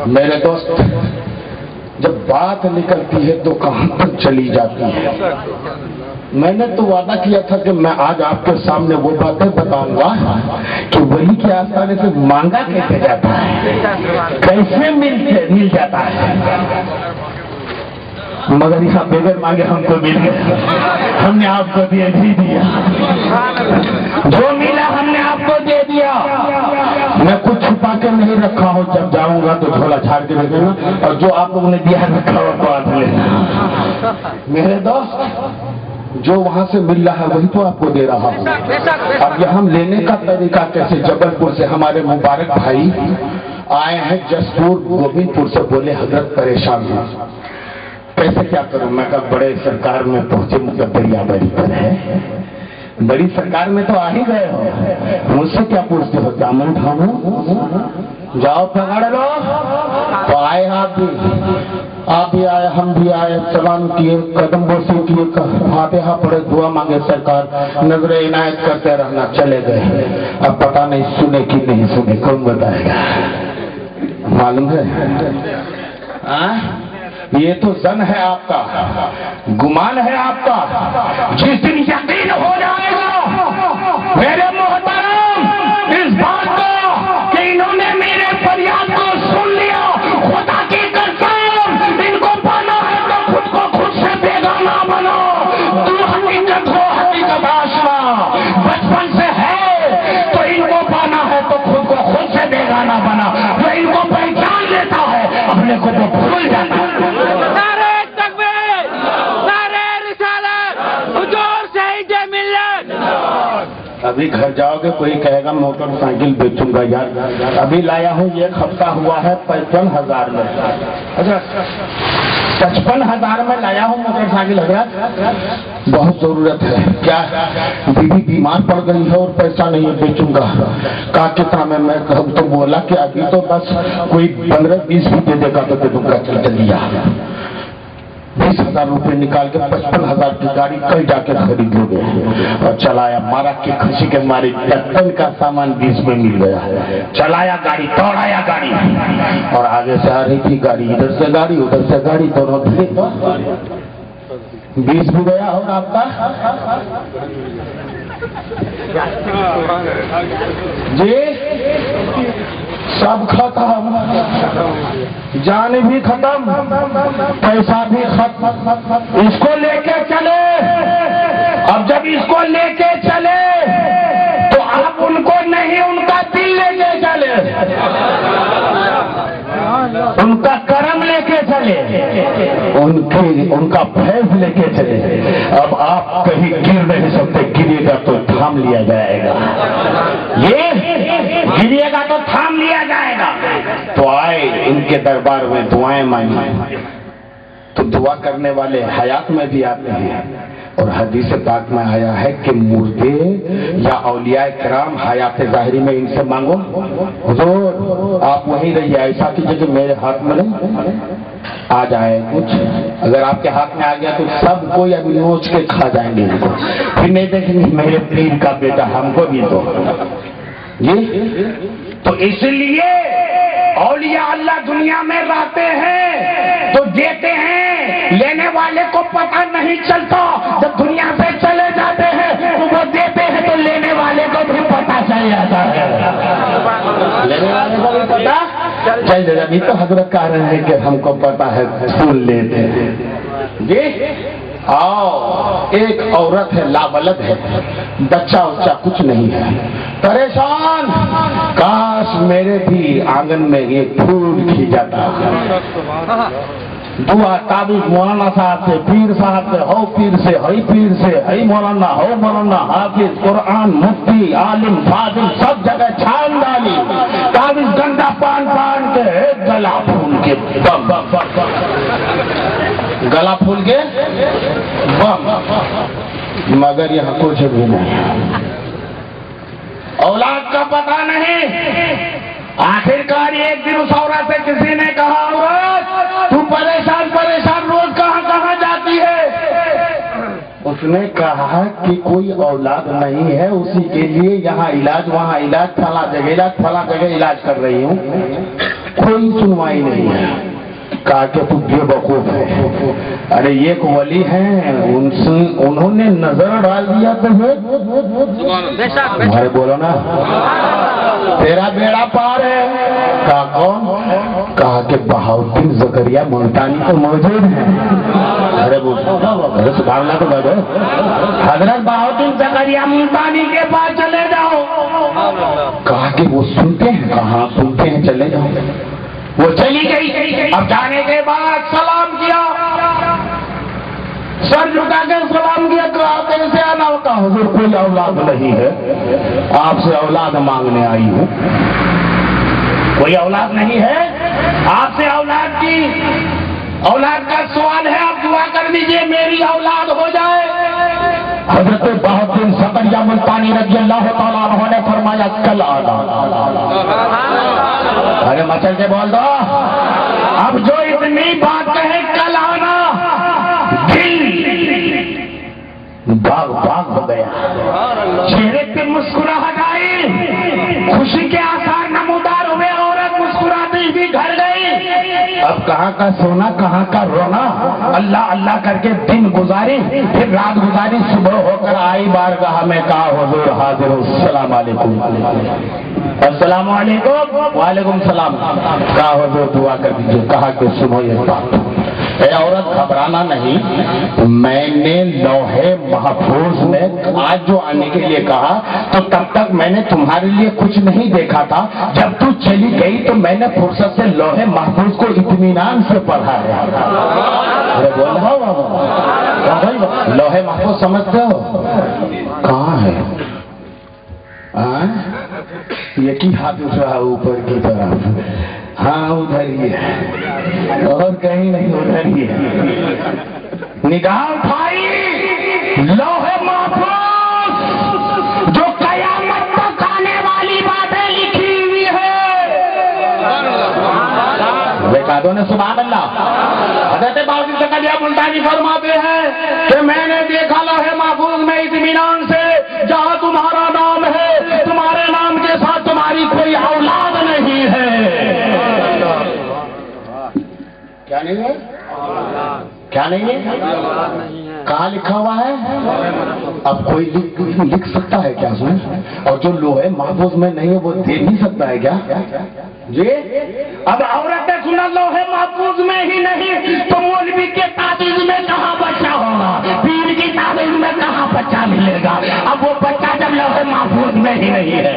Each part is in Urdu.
میرے دوست، جب بات نکلتی ہے تو کہاں تک چلی جاتی ہے. میں نے تو وعدہ کیا تھا کہ میں آج آپ کے سامنے وہ باتیں بتاؤں گا کہ وہی کے آسانے سے مانگا کیسے جاتا ہے، کیسے مل جاتا ہے. مگر یہاں بغیر مانگے ہم کو مل گیا، ہم نے آپ کو دے دیا، جو ملا ہم نے آپ کو دے دیا. میں کچھ چھپا کے نہیں رکھا ہوں، جب جاؤں گا تو جھولا چھاڑ کے رکھ دینا، اور جو آپ لوگوں نے دیا رکھا ہوا تو آپ لینا. میرے دوست، جو وہاں سے مل رہا ہے وہی تو آپ کو دے رہا ہوں. اب یہاں لینے کا طریقہ کیسے؟ جبل پور سے ہمارے مبارک بھائی آئے ہیں، جسپور گوبند پور سے، بولے حضرت پریشان ہوں، کیسے کیا کروں؟ میں کہا بڑے سرکار میں پہنچے، مجھے دریا بڑی پر ہے، بڑی سرکار میں تو آ ہی گئے ہو، مجھ سے کیا پوچھتے ہو؟ جامن ڈھانو، جاؤ پکڑ لو. تو آئے آپ بھی آئے، ہم بھی آئے، سلام کیے، قدم بوسی کیے، فاتحہ پڑھے، دعا مانگے، سرکار نظر عنایت کرتے رہنا، چلے گئے. اب پتہ نہیں سنے کہ نہیں سنے، کون بتائے گا؟ معلوم ہے یہ تو زن ہے آپ کا، گمان ہے آپ کا. جس دن یقین ہو جائے گا میرے محترم اس بات کا کہ انہوں نے میرے فریاد کو سن لیا، خدا کی قسم ان کو پانا ہے تو خود کو خود سے بیگانہ بنو. تو حقیقت ہو، حقیقت آشنا بچپن سے ہے، تو ان کو پانا ہے تو خود کو خود سے بیگانہ بنا. وہ ان کو پہچان لیتا ہے، اپنے کو تو بھول جاتا ہے. ابھی گھر جاؤ گے کوئی کہے گا موٹر سائیکل بیچوں گا. یار ابھی لایا ہوں، ایک ہفتہ ہوا ہے، 55,000 میں. اچھا 55,000 میں لایا ہوں موٹر سائیکل. حضرت بہت ضرورت ہے. کیا؟ بیوی بیمار پڑ گئی ہے اور پیسہ نہیں ہے، بیچوں گا. کہا کتنا میں کہوں تو بولا کہ ابھی تو بس کوئی 15-20 بھی دے دے گا تو دے دوں گا. چل دیا 20,000 روپے نکال کے 55,000 کی گاڑی کل جا کے خرید لو گے اور چلایا. مارا کی خوشی کے ماری ٹن کا سامان 20 میں مل گیا. چلایا گاڑی، دوڑایا گاڑی، اور آگے سے آ رہی تھی گاڑی، ادھر سے گاڑی ادھر سے گاڑی، دونوں 20 بھی گیا. اور آپ کا جی سب ختم، جان بھی ختم، پیسہ بھی ختم. اس کو لے کے چلے. اب جب اس کو لے کے چلے تو آپ ان کو نہیں، ان کا دل لے کے چلے، ان کا کرم لے کے چلے، ان کا فیض لے کے چلے. اب آپ کہیں گر نہیں سکتے، گرے گا تو تھام لیا جائے گا. یہ گرے گا تو تھام لیا جائے گا. تو آئے ان کے دربار میں دعائیں مانگی، تو دعا کرنے والے حیات میں بھی آتے ہیں. اور حدیث پاک میں آیا ہے کہ مردے یا اولیاء کرام حیات ظاہری میں ان سے مانگو. حضور آپ وہیں رہیے، ایسا کیجئے کہ میرے ہاتھ میں آ جائے کچھ. اگر آپ کے ہاتھ میں آ گیا تو سب کوئی ابھی نوچ کے کھا جائیں گے ان کو، پھر نہیں دیکھیں گے میرے پیر کا بیٹا ہم کو بھی دو. تو اس لیے اولیاء اللہ دنیا میں رہتے ہیں تو دیتے ہیں، لینے والے کو پتہ نہیں چلتا. جب دنیا سے چلے جاتے ہیں تو وہ دیتے ہیں تو لینے والے کو بھی پتہ چل جاتا ہے. لینے والے کو بھی پتہ چل جائے. ابھی تو حضرت کہہ رہے ہیں کہ ہم کو پتہ ہے، پھول لیتے ہیں. جی آؤ، ایک عورت ہے، لاولد ہے، بچہ اچھا کچھ نہیں ہے، پریشان، کاش میرے بھی آنگن میں یہ پھول کھی جاتا. دعا تعبیر مولانا صاحب سے، پیر صاحب سے، ہو پیر سے، ہئی پیر سے، ہئی مولانا، ہو مولانا، حافظ قرآن، مفتی، عالم، فاضل، سب جگہ چھان ڈالی. تعبیر گندا پان کے گلا پھول کے بم، گلا پھول کے بم، مگر یہاں کچھ بھی نہیں. اولاد کا پتہ نہیں. آخرکار ایک دن اس عورت سے کسی نے کہا عورت تو پریشان روز کہاں جاتی ہے؟ اس نے کہا کہ کوئی اولاد نہیں ہے، اسی کے لیے یہاں علاج وہاں علاج فلاں جگہ علاج کر رہی ہوں، کوئی سنوائی نہیں ہے۔ کہا کہ تو بے وقوف ہے، ارے ایک ولی ہیں انہوں نے نظر ڈال دیا تو تمہارے بولو نا تیرا بیڑا پار ہے۔ کہا کون؟ کہا کہ بہاؤالدین زکریا ملتانی تو موجود ہیں۔ ارے سبحان اللہ تو بھائی حضرت بہاؤالدین زکریا ملتانی کے پاس چلے جاؤ۔ کہا کہ وہ سنتے ہیں؟ کہاں سنتے ہیں، چلے جاؤ۔ وہ چلی گئی، اب جانے کے بعد سلام کیا، سر جھکا کے سلام کیا، تو آپ کیسے آنا ہوتا؟ حضور کوئی اولاد نہیں ہے، آپ سے اولاد مانگنے آئی ہوں۔ کوئی اولاد نہیں ہے، آپ سے اولاد کا سوال ہے، آپ دعا کر دیجئے میری اولاد ہو جائے۔ حضرت بہاؤالدین زکریا ملتانی رضی اللہ تعالیٰ عنہ نے فرمایا کل آنا۔ ارے مچل کے بول دو، اب جو اتنی بات کہے کل آنا، دل باغ ہو گیا، چہرے پہ مسکراہٹ آئی، خوشی کے آثار نمودار ہوئے، عورت مسکراتی ہوئی گھر گئی۔ اب کہاں کا سونا کہاں کا رونا، اللہ اللہ کر کے دن گزاری، پھر رات گزاری، صبح ہو کر آئی بارگاہ میں، کہا حضور حاضر ہوں، السلام علیکم۔ السلام علیکم۔ وعلیکم السلام۔ کہا حضور دعا کر دیجیے۔ کہا کہ سنو یہ بات، اے عورت گھبرانا نہیں، میں نے لوحے محفوظ میں آج جو آنے کے لیے کہا تو تب تک میں نے تمہارے لیے کچھ نہیں دیکھا تھا، جب تو چلی گئی تو میں نے فرصت سے لوحے محفوظ کو اطمینان سے پڑھا ہے۔ لوحے محفوظ سمجھتے ہو کہاں ہے؟ یہ کی ہاتھ اٹھ رہا اوپر کی طرف، ہاں ادھر ہی ہے، اور کہیں نہیں، ادھر ہی ہے۔ نگاہ اٹھائی، لوح محفوظ جو قیامت تک آنے والی باتیں لکھی ہوئی ہے۔ دیکھا دو نے سبحان اللہ۔ حضرت بہاؤالدین زکریا ملتانی فرماتے ہیں کہ میں نے دیکھا لوح محفوظ میں اطمینان سے، جہاں تمہارا نام ہے، تمہارے نام کے ساتھ تمہاری کوئی اولاد نہیں ہے۔ کیا نہیں ہے؟ کیا نہیں ہے؟ کہاں لکھا ہوا ہے؟ اب کوئی لکھ سکتا ہے کیا اس میں؟ اور جو لوحے محفوظ میں نہیں ہے وہ دے نہیں سکتا ہے کیا؟ جی اب عورت نے سنا لوحے محفوظ میں ہی نہیں تو مولوی کے تعویذ میں کہاں بچہ ہوگا، پیر کی تعویذ میں کہاں بچہ ملے گا؟ اب وہ بچہ جب لوحے محفوظ میں ہی نہیں ہے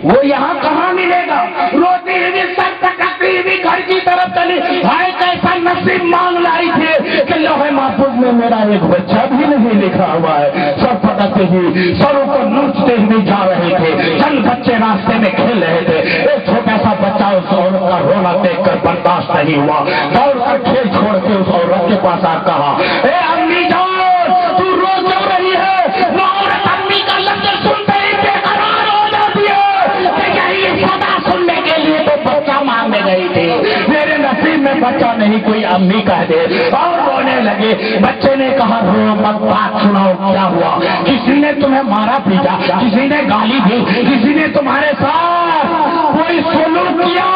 وہ یہاں کہاں ملے گا؟ روتی ہوئی سر پٹکتی ہوئی گھر کی طرف چلی، بھائی کیسا نصیب مانگ لائی تھی کہ لوحے محفوظ میں میرا ایک بچہ بھی نہیں لکھا ہوا ہے۔ سر پٹکتے ہوئے سروں کو نوچتے ہوئے جا رہے تھے، چند بچے راستے میں کھیل رہے تھے، ایک چھوٹا سا بچہ اس عورت کا رونا دیکھ کر برداشت نہیں ہوا، دوڑ کر کھیل چھوڑ کے اس عورت کے پاس آ کہا اے امی جان تو رو کیوں رہی ہے؟ وہ عورت امی کا لفظ سنتے ہی بے قرار ہو جاتی ہے کہ یہی صدا سننے کے لیے تو بچہ مانگنے گئی تھی، میرے نصیب میں بچہ نہیں، کوئی امی کہہ دے، اور رونے لگے۔ بچے نے کہا رو مت، بات سناؤ کیا ہوا؟ کسی نے تمہیں مارا پیٹا، کسی نے گالی دی، کسی نے تمہارے ساتھ کوئی سلوک کیا؟